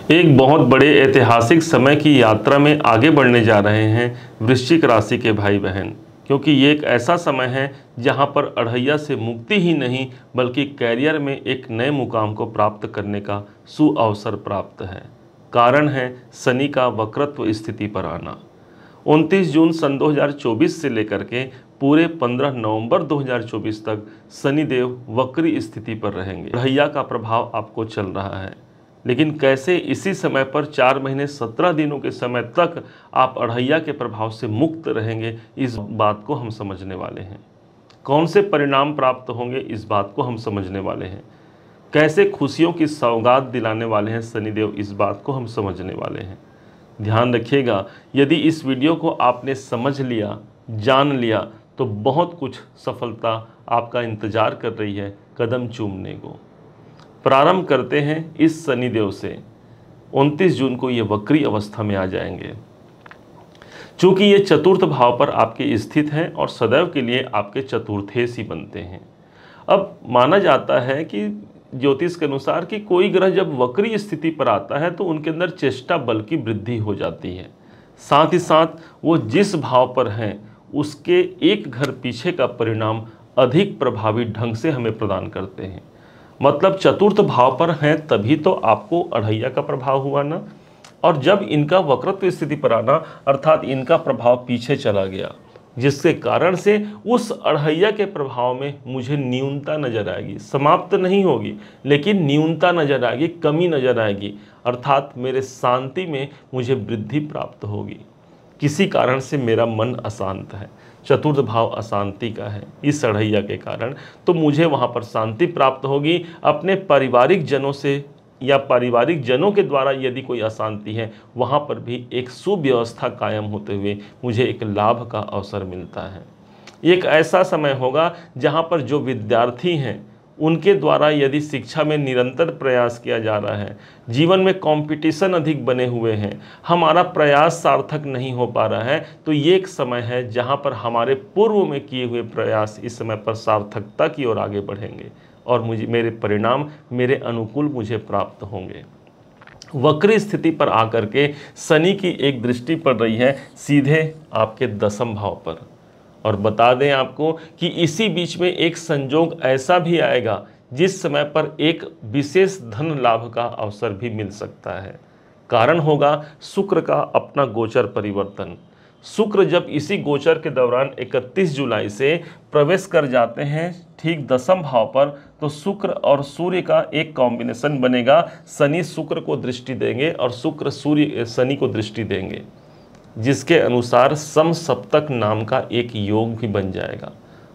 एक बहुत बड़े ऐतिहासिक समय की यात्रा में आगे बढ़ने जा रहे हैं वृश्चिक राशि के भाई बहन, क्योंकि ये एक ऐसा समय है जहां पर अढ़ैया से मुक्ति ही नहीं बल्कि कैरियर में एक नए मुकाम को प्राप्त करने का सुअवसर प्राप्त है। कारण है शनि का वक्रत्व स्थिति पर आना। 29 जून सन 2024 से लेकर के पूरे 15 नवंबर 2024 तक शनिदेव वक्री स्थिति पर रहेंगे। अढ़ैया का प्रभाव आपको चल रहा है, लेकिन कैसे इसी समय पर 4 महीने 17 दिनों के समय तक आप अढ़ैया के प्रभाव से मुक्त रहेंगे, इस बात को हम समझने वाले हैं। कौन से परिणाम प्राप्त होंगे, इस बात को हम समझने वाले हैं। कैसे खुशियों की सौगात दिलाने वाले हैं शनिदेव, इस बात को हम समझने वाले हैं। ध्यान रखिएगा, यदि इस वीडियो को आपने समझ लिया, जान लिया, तो बहुत कुछ सफलता आपका इंतजार कर रही है कदम चूमने को। प्रारंभ करते हैं इस शनिदेव से। 29 जून को ये वक्री अवस्था में आ जाएंगे। चूंकि ये चतुर्थ भाव पर आपके स्थित हैं और सदैव के लिए आपके चतुर्थेश ही बनते हैं। अब माना जाता है कि ज्योतिष के अनुसार कि कोई ग्रह जब वक्री स्थिति पर आता है तो उनके अंदर चेष्टा बल की वृद्धि हो जाती है। साथ ही साथ वो जिस भाव पर हैं उसके एक घर पीछे का परिणाम अधिक प्रभावी ढंग से हमें प्रदान करते हैं। मतलब चतुर्थ भाव पर हैं तभी तो आपको अढ़ैया का प्रभाव हुआ ना। और जब इनका वक्रत्व स्थिति पर आना अर्थात इनका प्रभाव पीछे चला गया, जिसके कारण से उस अढ़ैया के प्रभाव में मुझे न्यूनता नजर आएगी। समाप्त नहीं होगी, लेकिन न्यूनता नजर आएगी, कमी नजर आएगी। अर्थात मेरे शांति में मुझे वृद्धि प्राप्त होगी। किसी कारण से मेरा मन अशांत है, चतुर्थ भाव अशांति का है इस अढ़ैया के कारण, तो मुझे वहाँ पर शांति प्राप्त होगी। अपने पारिवारिक जनों से या पारिवारिक जनों के द्वारा यदि कोई अशांति है, वहाँ पर भी एक सुव्यवस्था कायम होते हुए मुझे एक लाभ का अवसर मिलता है। एक ऐसा समय होगा जहाँ पर जो विद्यार्थी हैं उनके द्वारा यदि शिक्षा में निरंतर प्रयास किया जा रहा है, जीवन में कंपटीशन अधिक बने हुए हैं, हमारा प्रयास सार्थक नहीं हो पा रहा है, तो ये एक समय है जहां पर हमारे पूर्व में किए हुए प्रयास इस समय पर सार्थकता की ओर आगे बढ़ेंगे और मेरे परिणाम मेरे अनुकूल मुझे प्राप्त होंगे। वक्री स्थिति पर आकर के शनि की एक दृष्टि पड़ रही है सीधे आपके 10वें भाव पर। और बता दें आपको कि इसी बीच में एक संजोग ऐसा भी आएगा जिस समय पर एक विशेष धन लाभ का अवसर भी मिल सकता है। कारण होगा शुक्र का अपना गोचर परिवर्तन। शुक्र जब इसी गोचर के दौरान 31 जुलाई से प्रवेश कर जाते हैं ठीक 10वें भाव पर, तो शुक्र और सूर्य का एक कॉम्बिनेशन बनेगा। शनि शुक्र को दृष्टि देंगे और शुक्र सूर्य शनि को दृष्टि देंगे, जिसके अनुसार समसप्तक नाम का एक योग भी बन जाएगा।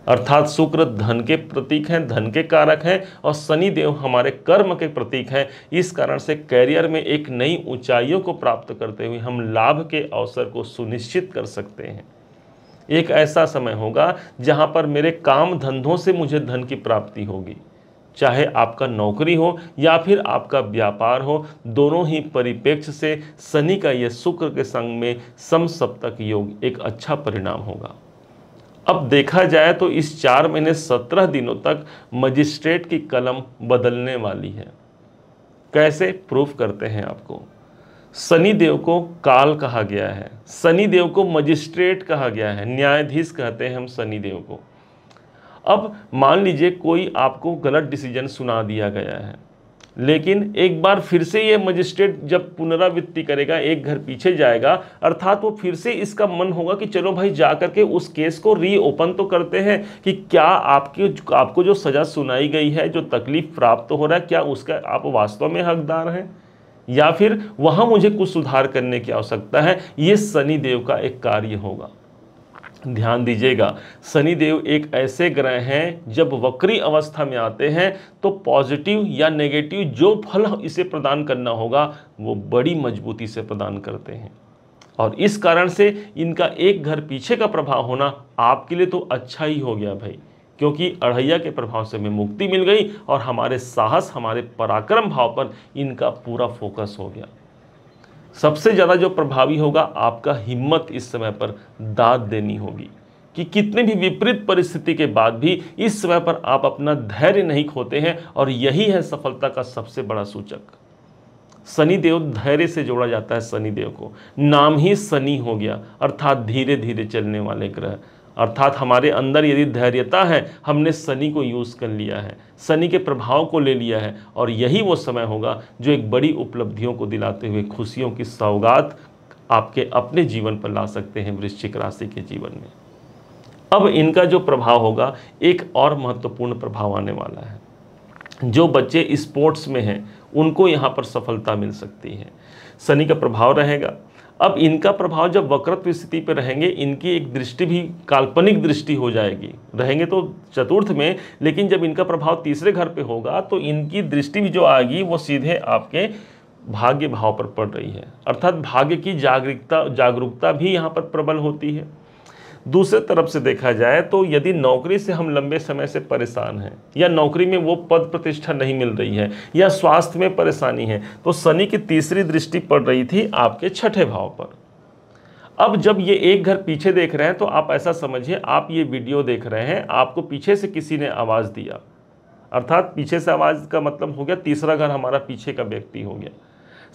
अर्थात शुक्र धन के प्रतीक हैं, धन के कारक हैं, और शनि देव हमारे कर्म के प्रतीक हैं। इस कारण से कैरियर में एक नई ऊंचाइयों को प्राप्त करते हुए हम लाभ के अवसर को सुनिश्चित कर सकते हैं। एक ऐसा समय होगा जहां पर मेरे काम धंधों से मुझे धन की प्राप्ति होगी, चाहे आपका नौकरी हो या फिर आपका व्यापार हो, दोनों ही परिप्रेक्ष्य से शनि का यह शुक्र के संग में समसप्तक योग एक अच्छा परिणाम होगा। अब देखा जाए तो इस 4 महीने 17 दिनों तक मजिस्ट्रेट की कलम बदलने वाली है। कैसे प्रूफ करते हैं आपको। शनि देव को काल कहा गया है, शनि देव को मजिस्ट्रेट कहा गया है, न्यायाधीश कहते हैं हम शनि देव को। अब मान लीजिए कोई आपको गलत डिसीजन सुना दिया गया है, लेकिन एक बार फिर से ये मजिस्ट्रेट जब पुनरावृत्ति करेगा, एक घर पीछे जाएगा, अर्थात वो फिर से इसका मन होगा कि चलो भाई जा करके उस केस को रीओपन तो करते हैं कि क्या आपको जो सज़ा सुनाई गई है, जो तकलीफ प्राप्त हो रहा है, क्या उसका आप वास्तव में हकदार हैं या फिर वहाँ मुझे कुछ सुधार करने की आवश्यकता है। ये शनि देव का एक कार्य होगा। ध्यान दीजिएगा, शनि देव एक ऐसे ग्रह हैं जब वक्री अवस्था में आते हैं तो पॉजिटिव या नेगेटिव जो फल इसे प्रदान करना होगा वो बड़ी मजबूती से प्रदान करते हैं। और इस कारण से इनका एक घर पीछे का प्रभाव होना आपके लिए तो अच्छा ही हो गया भाई, क्योंकि अढ़ैया के प्रभाव से हमें मुक्ति मिल गई और हमारे साहस, हमारे पराक्रम भाव पर इनका पूरा फोकस हो गया। सबसे ज़्यादा जो प्रभावी होगा आपका हिम्मत इस समय पर दाद देनी होगी कि कितने भी विपरीत परिस्थिति के बाद भी इस समय पर आप अपना धैर्य नहीं खोते हैं, और यही है सफलता का सबसे बड़ा सूचक। शनिदेव धैर्य से जोड़ा जाता है। शनिदेव को नाम ही शनि हो गया, अर्थात धीरे धीरे चलने वाले ग्रह। अर्थात हमारे अंदर यदि धैर्यता है, हमने शनि को यूज़ कर लिया है, शनि के प्रभाव को ले लिया है, और यही वो समय होगा जो एक बड़ी उपलब्धियों को दिलाते हुए खुशियों की सौगात आपके अपने जीवन पर ला सकते हैं वृश्चिक राशि के जीवन में। अब इनका जो प्रभाव होगा, एक और महत्वपूर्ण प्रभाव आने वाला है। जो बच्चे स्पोर्ट्स में हैं उनको यहाँ पर सफलता मिल सकती है, शनि का प्रभाव रहेगा। अब इनका प्रभाव जब वक्रत्व स्थिति पर रहेंगे, इनकी एक दृष्टि भी काल्पनिक दृष्टि हो जाएगी। रहेंगे तो चतुर्थ में, लेकिन जब इनका प्रभाव तीसरे घर पे होगा तो इनकी दृष्टि भी जो आएगी वो सीधे आपके भाग्य भाव पर पड़ रही है, अर्थात भाग्य की जागरूकता भी यहाँ पर प्रबल होती है। दूसरे तरफ से देखा जाए तो यदि नौकरी से हम लंबे समय से परेशान हैं, या नौकरी में वो पद प्रतिष्ठा नहीं मिल रही है, या स्वास्थ्य में परेशानी है, तो शनि की तीसरी दृष्टि पड़ रही थी आपके छठे भाव पर। अब जब ये एक घर पीछे देख रहे हैं तो आप ऐसा समझिए, आप ये वीडियो देख रहे हैं, आपको पीछे से किसी ने आवाज़ दिया, अर्थात पीछे से आवाज़ का मतलब हो गया तीसरा घर हमारा पीछे का व्यक्ति हो गया।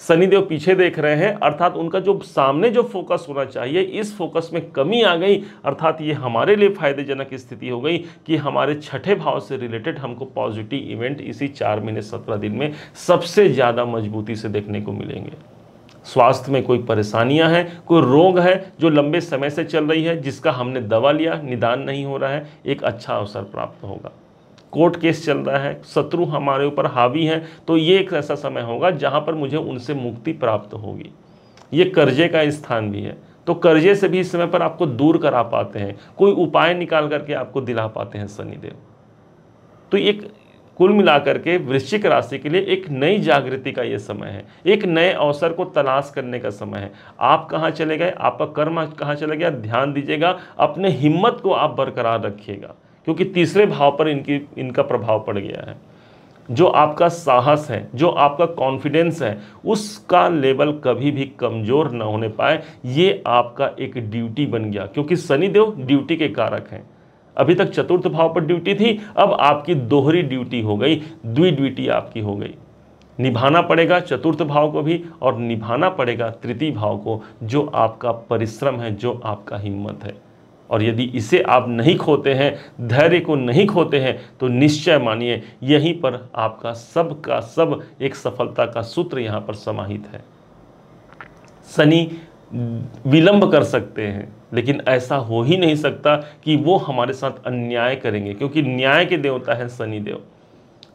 शनिदेव पीछे देख रहे हैं, अर्थात उनका जो सामने जो फोकस होना चाहिए, इस फोकस में कमी आ गई, अर्थात ये हमारे लिए फायदेजनक स्थिति हो गई कि हमारे छठे भाव से रिलेटेड हमको पॉजिटिव इवेंट इसी 4 महीने 17 दिन में सबसे ज़्यादा मजबूती से देखने को मिलेंगे। स्वास्थ्य में कोई परेशानियां हैं, कोई रोग है जो लंबे समय से चल रही है, जिसका हमने दवा लिया, निदान नहीं हो रहा है, एक अच्छा अवसर प्राप्त होगा। कोर्ट केस चल रहा है, शत्रु हमारे ऊपर हावी हैं, तो ये एक ऐसा समय होगा जहां पर मुझे उनसे मुक्ति प्राप्त होगी। ये कर्जे का स्थान भी है, तो कर्जे से भी इस समय पर आपको दूर करा पाते हैं, कोई उपाय निकाल करके आपको दिला पाते हैं शनिदेव। तो एक कुल मिलाकर के वृश्चिक राशि के लिए एक नई जागृति का ये समय है, एक नए अवसर को तलाश करने का समय है। आप कहाँ चले गए, आपका कर्म कहाँ चले गया, ध्यान दीजिएगा, अपने हिम्मत को आप बरकरार रखिएगा, क्योंकि तीसरे भाव पर इनका प्रभाव पड़ गया है। जो आपका साहस है, जो आपका कॉन्फिडेंस है, उसका लेवल कभी भी कमज़ोर न होने पाए, ये आपका एक ड्यूटी बन गया, क्योंकि शनिदेव ड्यूटी के कारक हैं। अभी तक चतुर्थ भाव पर ड्यूटी थी, अब आपकी दोहरी ड्यूटी हो गई, द्विड्यूटी आपकी हो गई। निभाना पड़ेगा चतुर्थ भाव को भी, और निभाना पड़ेगा तृतीय भाव को, जो आपका परिश्रम है, जो आपका हिम्मत है। और यदि इसे आप नहीं खोते हैं, धैर्य को नहीं खोते हैं, तो निश्चय मानिए यहीं पर आपका सब का सब एक सफलता का सूत्र यहाँ पर समाहित है। शनि विलंब कर सकते हैं, लेकिन ऐसा हो ही नहीं सकता कि वो हमारे साथ अन्याय करेंगे, क्योंकि न्याय के देवता है शनिदेव,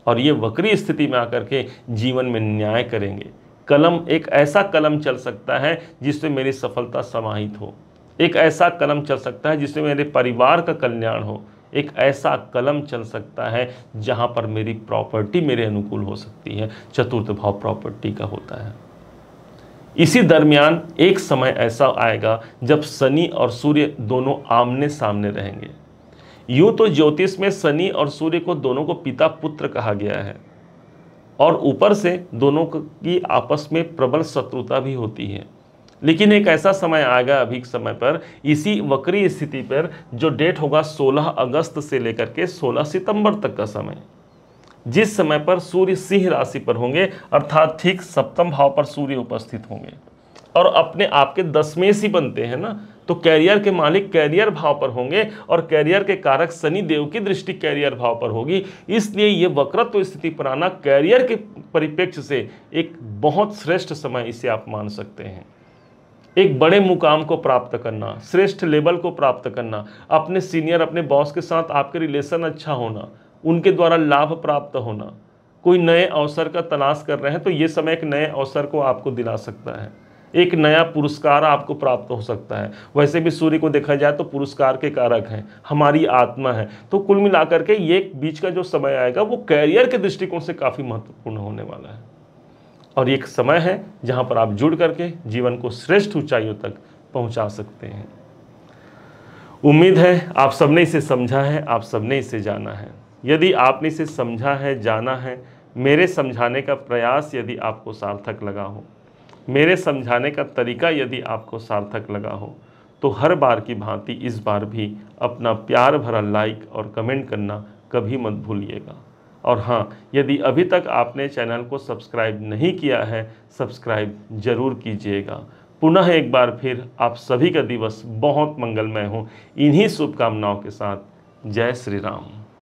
और ये वक्री स्थिति में आकर के जीवन में न्याय करेंगे। कलम, एक ऐसा कलम चल सकता है जिसमें मेरी सफलता समाहित हो, एक ऐसा कलम चल सकता है जिसमें मेरे परिवार का कल्याण हो, एक ऐसा कलम चल सकता है जहां पर मेरी प्रॉपर्टी मेरे अनुकूल हो सकती है। चतुर्थ भाव प्रॉपर्टी का होता है। इसी दरमियान एक समय ऐसा आएगा जब शनि और सूर्य दोनों आमने सामने रहेंगे। यूं तो ज्योतिष में शनि और सूर्य को दोनों को पिता पुत्र कहा गया है, और ऊपर से दोनों की आपस में प्रबल शत्रुता भी होती है। लेकिन एक ऐसा समय आएगा अभी समय पर, इसी वक्री स्थिति पर, जो डेट होगा 16 अगस्त से लेकर के 16 सितंबर तक का समय, जिस समय पर सूर्य सिंह राशि पर होंगे, अर्थात ठीक सप्तम भाव पर सूर्य उपस्थित होंगे, और अपने आप के दशमेश बनते हैं ना, तो कैरियर के मालिक कैरियर भाव पर होंगे, और कैरियर के कारक शनि देव की दृष्टि कैरियर भाव पर होगी। इसलिए ये वक्रत्व स्थिति पर आना कैरियर के परिप्रेक्ष्य से एक बहुत श्रेष्ठ समय इसे आप मान सकते हैं। एक बड़े मुकाम को प्राप्त करना, श्रेष्ठ लेवल को प्राप्त करना, अपने सीनियर, अपने बॉस के साथ आपके रिलेशन अच्छा होना, उनके द्वारा लाभ प्राप्त होना, कोई नए अवसर का तलाश कर रहे हैं तो ये समय एक नए अवसर को आपको दिला सकता है, एक नया पुरस्कार आपको प्राप्त हो सकता है। वैसे भी सूर्य को देखा जाए तो पुरस्कार के कारक हैं, हमारी आत्मा है। तो कुल मिलाकर के ये बीच का जो समय आएगा वो कैरियर के दृष्टिकोण से काफ़ी महत्वपूर्ण होने वाला है, और एक समय है जहां पर आप जुड़ करके जीवन को श्रेष्ठ ऊंचाइयों तक पहुंचा सकते हैं। उम्मीद है आप सबने इसे समझा है, आप सबने इसे जाना है। यदि आपने इसे समझा है, जाना है, मेरे समझाने का प्रयास यदि आपको सार्थक लगा हो, मेरे समझाने का तरीका यदि आपको सार्थक लगा हो, तो हर बार की भांति इस बार भी अपना प्यार भरा लाइक और कमेंट करना कभी मत भूलिएगा। और हाँ, यदि अभी तक आपने चैनल को सब्सक्राइब नहीं किया है, सब्सक्राइब जरूर कीजिएगा। पुनः एक बार फिर आप सभी का दिवस बहुत मंगलमय हो, इन्हीं शुभकामनाओं के साथ। जय श्री राम।